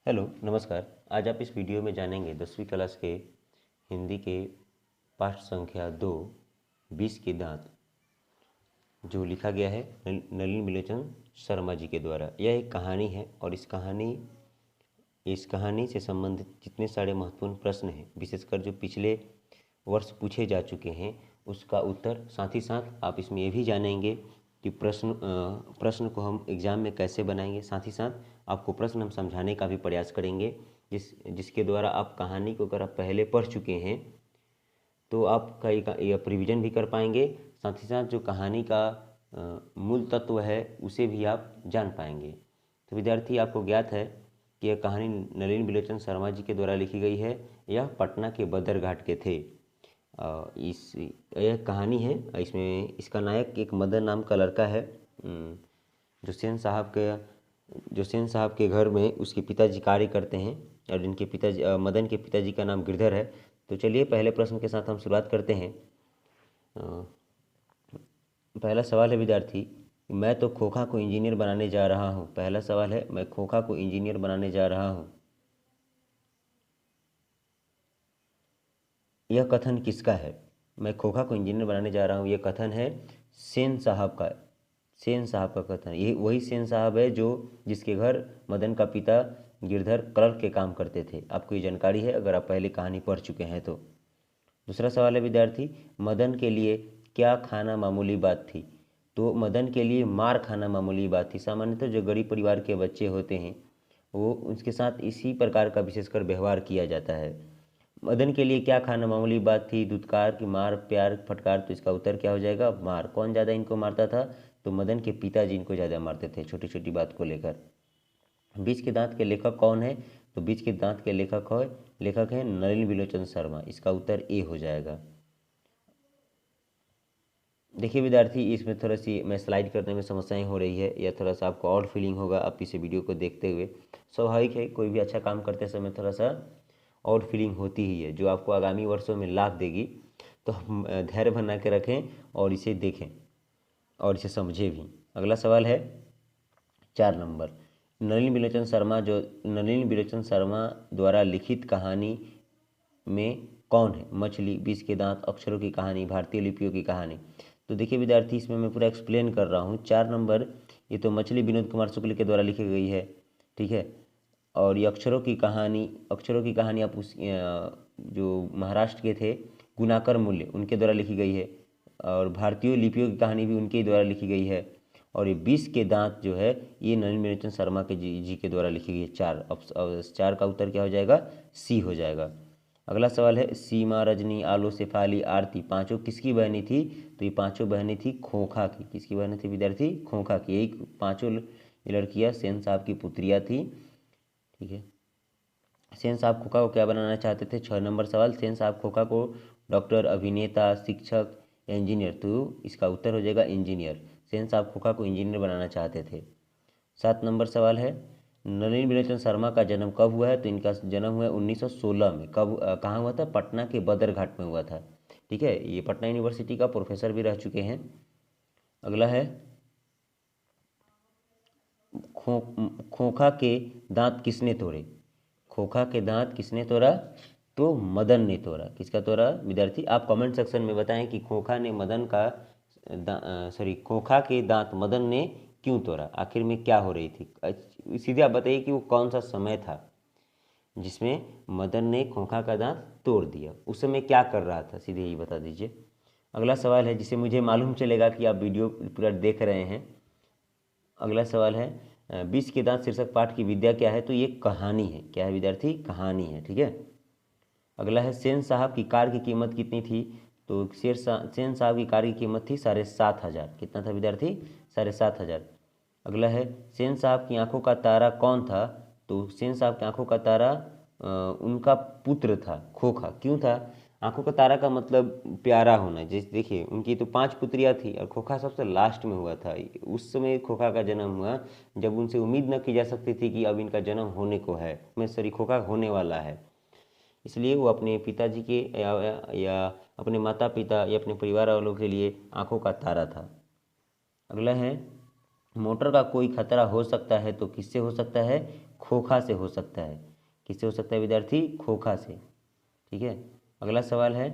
Hello नमस्कार। आज आप इस वीडियो में जानेंगे 10वीं क्लास के हिंदी के पाठ संख्या 2 20 के दांत, जो लिखा गया है नलिन बिलोचन शर्मा जी के द्वारा। यह एक कहानी है और इस कहानी से संबंधित जितने सारे महत्वपूर्ण प्रश्न हैं, विशेषकर जो पिछले वर्ष पूछे जा चुके हैं, उसका उत्तर, साथ ही साथ आप इसमें ये भी जानेंगे कि प्रश्न को हम एग्ज़ाम में कैसे बनाएंगे। साथ ही साथ आपको प्रश्न हम समझाने का भी प्रयास करेंगे, जिसके द्वारा आप कहानी को अगर आप पहले पढ़ चुके हैं तो आप का प्रिविजन भी कर पाएंगे। साथ ही साथ जो कहानी का मूल तत्व है उसे भी आप जान पाएंगे। तो विद्यार्थी, आपको ज्ञात है कि यह कहानी नलिन बिलोचन शर्मा जी के द्वारा लिखी गई है। यह पटना के बदरघाट के थे। यह कहानी है, इसमें इसका नायक एक मदन नाम का लड़का है, जो सेन साहब के घर में उसके पिताजी कार्य करते हैं और इनके पिताजी मदन के पिताजी का नाम गिरधर है। तो चलिए पहले प्रश्न के साथ हम शुरुआत करते हैं। पहला सवाल है विद्यार्थी, मैं तो खोखा को इंजीनियर बनाने जा रहा हूँ। पहला सवाल है, मैं खोखा को इंजीनियर बनाने जा रहा हूँ। यह कथन किसका है? मैं खोखा को इंजीनियर बनाने जा रहा हूँ, यह कथन है सेन साहब का। सेन साहब का कथन, यही वही सेन साहब है जिसके घर मदन का पिता गिरधर क्लर्क के काम करते थे। आपको ये जानकारी है अगर आप पहले कहानी पढ़ चुके हैं तो। दूसरा सवाल है विद्यार्थी, मदन के लिए क्या खाना मामूली बात थी? तो मदन के लिए मार खाना मामूली बात थी। सामान्यतः जो गरीब परिवार के बच्चे होते हैं वो उसके साथ इसी प्रकार का विशेषकर व्यवहार किया जाता है। मदन के लिए क्या खाना मामूली बात थी? दुत्कार की मार, प्यार, फटकार। तो इसका उत्तर क्या हो जाएगा? मार। कौन ज़्यादा इनको मारता था? तो मदन के पिताजी इनको ज़्यादा मारते थे छोटी छोटी बात को लेकर। बीच के दांत के लेखक कौन है? तो बीच के दांत के लेखक है नलिन बिलोचन शर्मा। इसका उत्तर ए हो जाएगा। देखिए विद्यार्थी, इसमें थोड़ा सी मैं स्लाइड करने में समस्याएं हो रही है, या थोड़ा सा आपको ऑड फीलिंग होगा आप इसे वीडियो को देखते हुए। स्वाभाविक है, कोई भी अच्छा काम करते समय थोड़ा सा ऑड फीलिंग होती ही है, जो आपको आगामी वर्षों में लाभ देगी। तो हम धैर्य बना के रखें और इसे देखें और इसे समझें भी। अगला सवाल है 4 नंबर, नलिन बिलोचन शर्मा द्वारा लिखित कहानी में कौन है? मछली, बीच के दांत, अक्षरों की कहानी, भारतीय लिपियों की कहानी। तो देखिए विद्यार्थी, इसमें मैं पूरा एक्सप्लेन कर रहा हूँ। 4 नंबर, ये तो मछली विनोद कुमार शुक्ल के द्वारा लिखी गई है, ठीक है। और ये अक्षरों की कहानी आप जो महाराष्ट्र के थे गुणाकर मूल्य, उनके द्वारा लिखी गई है। और भारतीय लिपियों की कहानी भी उनके द्वारा लिखी गई है। और ये 20 के दांत जो है, ये नलिन बिलोचन शर्मा के जी के द्वारा लिखी गई है। 4 का उत्तर क्या हो जाएगा? सी हो जाएगा। अगला सवाल है, सीमा, रजनी, आलो, शेफाली, आरती पांचों किसकी बहनें थी? तो ये पांचों बहनें थी खोखा की। किसकी बहनें थी विद्यार्थी? खोखा की। यही पांचों लड़कियां सेन साहब की पुत्रियां थी, ठीक है। सेन साहब खोखा को क्या बनाना चाहते थे? 6 नंबर सवाल, सेन साहब खोखा को डॉक्टर, अभिनेता, शिक्षक या इंजीनियर? तो इसका उत्तर हो जाएगा इंजीनियर। सेन साहब खोखा को इंजीनियर बनाना चाहते थे। 7 नंबर सवाल है, नलिन बिलोचन शर्मा का जन्म कब हुआ है? तो इनका जन्म हुआ है 1916 में। कहाँ हुआ था? पटना के बदरघाट में हुआ था, ठीक है। ये पटना यूनिवर्सिटी का प्रोफेसर भी रह चुके हैं। अगला है, खोखा के दांत किसने तोड़े? खोखा के दांत किसने तोड़ा? तो मदन ने तोड़ा। किसका तोड़ा विद्यार्थी? आप कमेंट सेक्शन में बताएं कि खोखा के दांत मदन ने क्यों तोड़ा? आखिर में क्या हो रही थी? सीधे आप बताइए कि वो कौन सा समय था जिसमें मदन ने खोखा का दांत तोड़ दिया। उस समय क्या कर रहा था, सीधे यही बता दीजिए। अगला सवाल है, जिसे मुझे मालूम चलेगा कि आप वीडियो पूरा देख रहे हैं। अगला सवाल है, 20 के दांत शीर्षक पाठ की विद्या क्या है? तो ये कहानी है। क्या है विद्यार्थी? कहानी है, ठीक है। अगला है, सेन साहब की कार की कीमत कितनी थी? तो सेन साहब की कार की कीमत थी 7,500। कितना था विद्यार्थी? 7,500। अगला है, सेन साहब की आंखों का तारा कौन था? तो सेन साहब की आंखों का तारा उनका पुत्र था खोखा। क्यों था? आंखों का तारा का मतलब प्यारा होना। जैसे देखिए, उनकी तो 5 पुत्रियां थी और खोखा सबसे लास्ट में हुआ था। उस समय खोखा का जन्म हुआ जब उनसे उम्मीद न की जा सकती थी कि अब इनका जन्म होने को है, खोखा होने वाला है। इसलिए वो अपने पिताजी के या अपने माता पिता या अपने परिवार वालों के लिए आंखों का तारा था। अगला है, मोटर का कोई खतरा हो सकता है तो किससे हो सकता है? खोखा से हो सकता है। किससे हो सकता है विद्यार्थी? खोखा से। ठीक है। अगला सवाल है,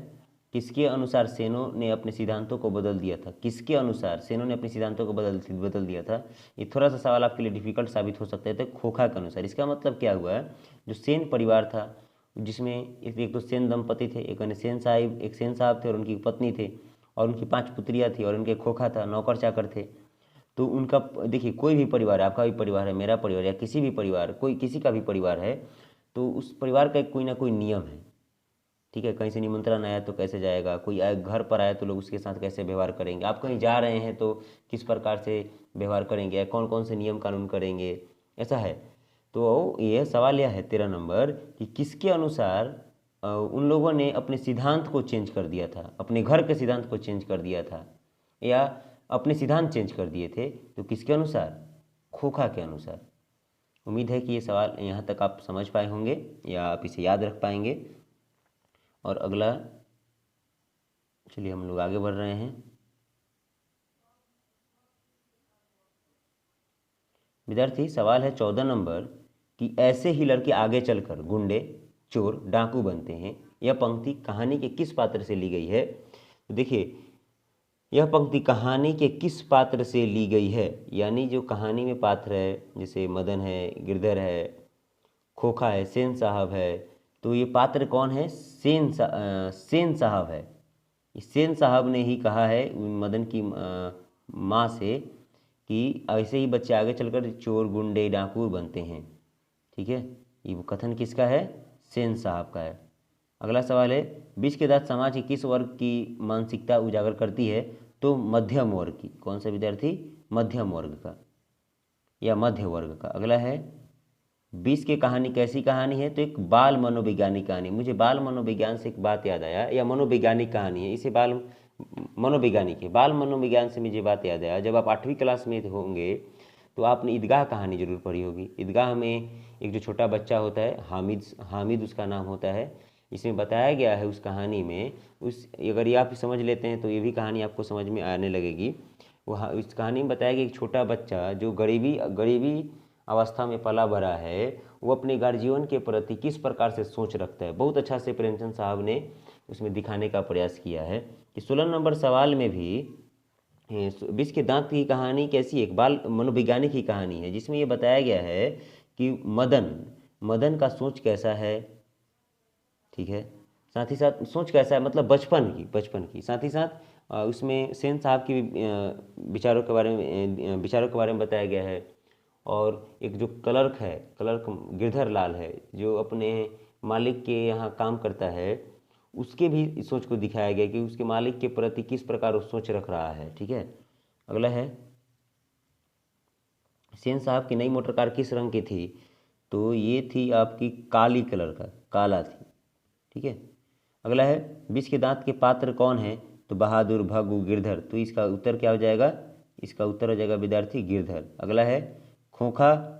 किसके अनुसार सेनों ने अपने सिद्धांतों को बदल दिया था? किसके अनुसार सेनों ने अपने सिद्धांतों को बदल दिया था? ये थोड़ा सा सवाल आपके लिए डिफिकल्ट साबित हो सकता है। तो खोखा के अनुसार इसका मतलब क्या हुआ? जो सेन परिवार था, जिसमें एक तो सेन दंपति थे, एक सेन साहब थे और उनकी पत्नी थे, और उनकी 5 पुत्रियाँ थी, और उनके खोखा था, नौकर चाकर थे। तो उनका देखिए, कोई भी परिवार है, आपका भी परिवार है, मेरा परिवार, या किसी भी परिवार, कोई किसी का भी परिवार है, तो उस परिवार का कोई ना कोई नियम है। ठीक है। कहीं से निमंत्रण आया तो कैसे जाएगा, कोई घर पर आया तो लोग उसके साथ कैसे व्यवहार करेंगे, आप कहीं जा रहे हैं तो किस प्रकार से व्यवहार करेंगे, कौन कौन से नियम कानून करेंगे, ऐसा है। तो ये सवाल यह है 13 नंबर कि किसके अनुसार उन लोगों ने अपने सिद्धांत को चेंज कर दिया था, अपने घर के सिद्धांत को चेंज कर दिया था, या अपने सिद्धांत चेंज कर दिए थे? तो किसके अनुसार? खोखा के अनुसार। उम्मीद है कि ये सवाल यहाँ तक आप समझ पाए होंगे या आप इसे याद रख पाएंगे। और अगला, चलिए हम लोग आगे बढ़ रहे हैं। विद्यार्थी सवाल है 14 नंबर कि ऐसे ही लड़के आगे चलकर गुंडे, चोर, डाकू बनते हैं। यह पंक्ति कहानी के किस पात्र से ली गई है? तो देखिए, यह पंक्ति कहानी के किस पात्र से ली गई है? यानी जो कहानी में पात्र है, जैसे मदन है, गिरधर है, खोखा है, सेन साहब है, तो ये पात्र कौन है? सेन साहब है। सेन साहब ने ही कहा है मदन की माँ से कि ऐसे ही बच्चे आगे चलकर चोर, गुंडे, डाकू बनते हैं। ठीक है। ये वो कथन किसका है? सेन साहब का है। अगला सवाल है, विष के दांत समाज के किस वर्ग की मानसिकता उजागर करती है? तो मध्यम वर्ग की। कौन सा विद्यार्थी? मध्यम वर्ग का या मध्य वर्ग का। अगला है, विष की कहानी कैसी कहानी है? तो एक बाल मनोवैज्ञानिक कहानी। मुझे बाल मनोविज्ञान से एक बात याद आया, या मनोवैज्ञानिक कहानी है, इसे बाल मनोवैज्ञानिक है। बाल मनोविज्ञान से मुझे बात याद आया, जब आप 8वीं क्लास में होंगे तो आपने ईदगाह कहानी जरूर पढ़ी होगी। ईदगाह में एक जो छोटा बच्चा होता है, हामिद उसका नाम होता है। इसमें बताया गया है उस कहानी में, अगर ये आप समझ लेते हैं तो ये भी कहानी आपको समझ में आने लगेगी। इस कहानी में बताया गया एक छोटा बच्चा जो गरीबी अवस्था में पला बड़ा है, वो अपने गार्जियन के प्रति किस प्रकार से सोच रखता है। बहुत अच्छा से प्रेमचंद साहब ने उसमें दिखाने का प्रयास किया है। कि 16 नंबर सवाल में भी विष के दांत की कहानी कैसी? एक बाल मनोवैज्ञानिक की कहानी है, जिसमें ये बताया गया है कि मदन का सोच कैसा है। ठीक है। साथ ही साथ सोच कैसा है, मतलब बचपन की। साथ ही साथ उसमें सेन साहब की विचारों के बारे में बताया गया है। और एक जो क्लर्क गिरधर लाल है, जो अपने मालिक के यहाँ काम करता है, उसके भी सोच को दिखाया गया कि उसके मालिक के प्रति किस प्रकार वो सोच रख रहा है। ठीक है। अगला है, सेन साहब की नई मोटर कार किस रंग की थी? तो ये थी आपकी काली कलर का, काला थी। ठीक है। अगला है, विष के दांत के पात्र कौन है? तो बहादुर, भगू, गिरधर। तो इसका उत्तर क्या हो जाएगा? इसका उत्तर हो जाएगा विद्यार्थी गिरधर। अगला है, खोखा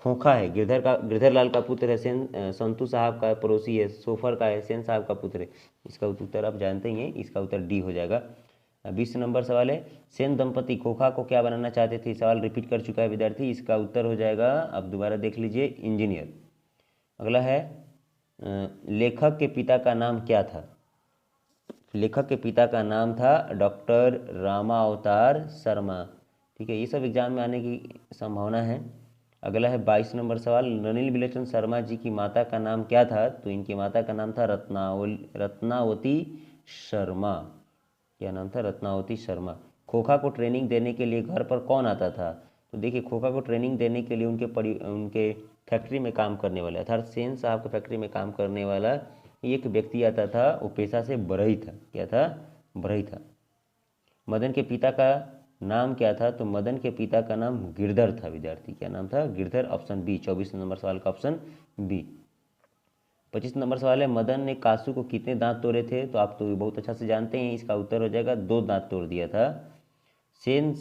खोखा है गिरधर लाल का पुत्र है, संतू साहब का पड़ोसी है, सोफर का है, सेन साहब का पुत्र है। इसका उत्तर आप जानते ही हैं, इसका उत्तर डी हो जाएगा। 20 नंबर सवाल है, सेन दंपति खोखा को क्या बनाना चाहते थे? सवाल रिपीट कर चुका है विद्यार्थी। इसका उत्तर हो जाएगा, आप दोबारा देख लीजिए, इंजीनियर। अगला है, लेखक के पिता का नाम क्या था? लेखक के पिता का नाम था डॉक्टर रामावतार शर्मा। ठीक है। ये सब एग्जाम में आने की संभावना है। अगला है 22 नंबर सवाल, रनिल बिलोचन शर्मा जी की माता का नाम क्या था? तो इनकी माता का नाम था रत्नावती शर्मा। क्या नाम था? रत्नावती शर्मा। खोखा को ट्रेनिंग देने के लिए घर पर कौन आता था? तो देखिए, खोखा को ट्रेनिंग देने के लिए उनके फैक्ट्री में काम करने वाला, अर्थात सेन साहब के फैक्ट्री में काम करने वाला एक व्यक्ति आता था। वो पेशा से बरही था। क्या था? बरही था। मदन के पिता का नाम क्या था? तो मदन के पिता का नाम गिरधर था विद्यार्थी। क्या नाम था? गिरधर। Option B. 24 नंबर सवाल का ऑप्शन बी। 25 नंबर सवाल है, मदन ने कासू को कितने दांत तोड़े थे? तो आप तो बहुत अच्छा से जानते हैं, इसका उत्तर हो जाएगा 2 दांत तोड़ दिया था। सेन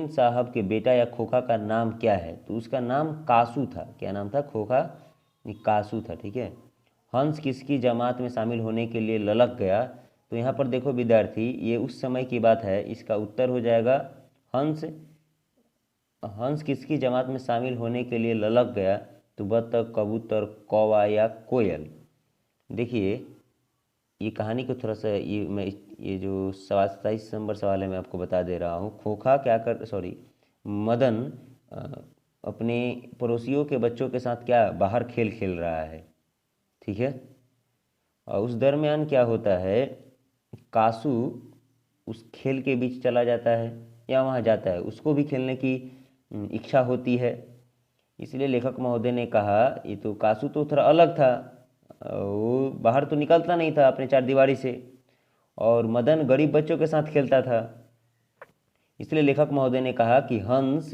साहब के बेटा या खोखा का नाम क्या है? तो उसका नाम कासू था। क्या नाम था? खोखा कासू था। ठीक है। हंस किसकी जमात में शामिल होने के लिए ललक गया? तो यहाँ पर देखो विद्यार्थी, ये उस समय की बात है, इसका उत्तर हो जाएगा हंस। हंस किसकी जमात में शामिल होने के लिए ललक गया? तो बतख, कबूतर, कौवा या कोयल। देखिए ये कहानी को थोड़ा सा ये जो 27 नंबर सवाल है मैं आपको बता दे रहा हूँ। खोखा क्या कर सॉरी मदन अपने पड़ोसियों के बच्चों के साथ क्या बाहर खेल खेल रहा है, ठीक है। और उस दरमियान क्या होता है, कासू उस खेल के बीच चला जाता है या वहाँ जाता है, उसको भी खेलने की इच्छा होती है। इसलिए लेखक महोदय ने कहा, ये तो कासू तो थोड़ा अलग था, वो बाहर तो निकलता नहीं था अपने चार दीवारी से, और मदन गरीब बच्चों के साथ खेलता था। इसलिए लेखक महोदय ने कहा कि हंस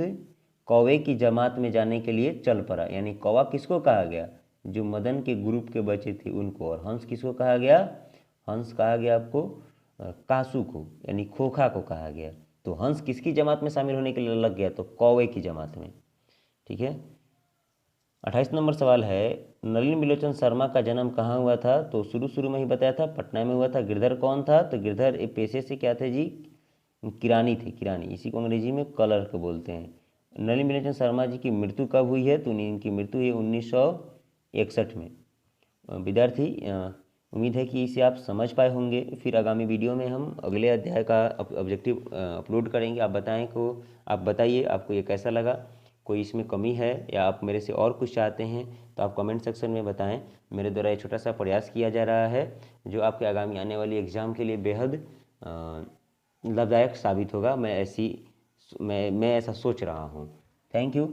कौवे की जमात में जाने के लिए चल पड़ा। यानी कौवा किसको कहा गया? जो मदन के ग्रुप के बच्चे थे उनको। और हंस किसको कहा गया? हंस कहा गया आपको कासू को, यानी खोखा को कहा गया। तो हंस किसकी जमात में शामिल होने के लिए लग गया? तो कौवे की जमात में, ठीक है। 28 नंबर सवाल है, नलिनी बिलोचन शर्मा का जन्म कहाँ हुआ था? तो शुरू में ही बताया था, पटना में हुआ था। गिरधर कौन था? तो गिरधर एक पेशे से क्या थे जी? किरानी थे, किरानी। इसी को अंग्रेजी में क्लर्क बोलते हैं। नलिनी बिलोचन शर्मा जी की मृत्यु कब हुई है? तो इनकी मृत्यु हुई 1961 में। विद्यार्थी उम्मीद है कि इसे आप समझ पाए होंगे। फिर आगामी वीडियो में हम अगले अध्याय का ऑब्जेक्टिव अपलोड करेंगे। आप बताइए आपको ये कैसा लगा, कोई इसमें कमी है या आप मेरे से और कुछ चाहते हैं तो आप कमेंट सेक्शन में बताएं। मेरे द्वारा ये छोटा सा प्रयास किया जा रहा है जो आपके आगामी आने वाली एग्ज़ाम के लिए बेहद लाभदायक साबित होगा। मैं ऐसा सोच रहा हूँ। Thank you.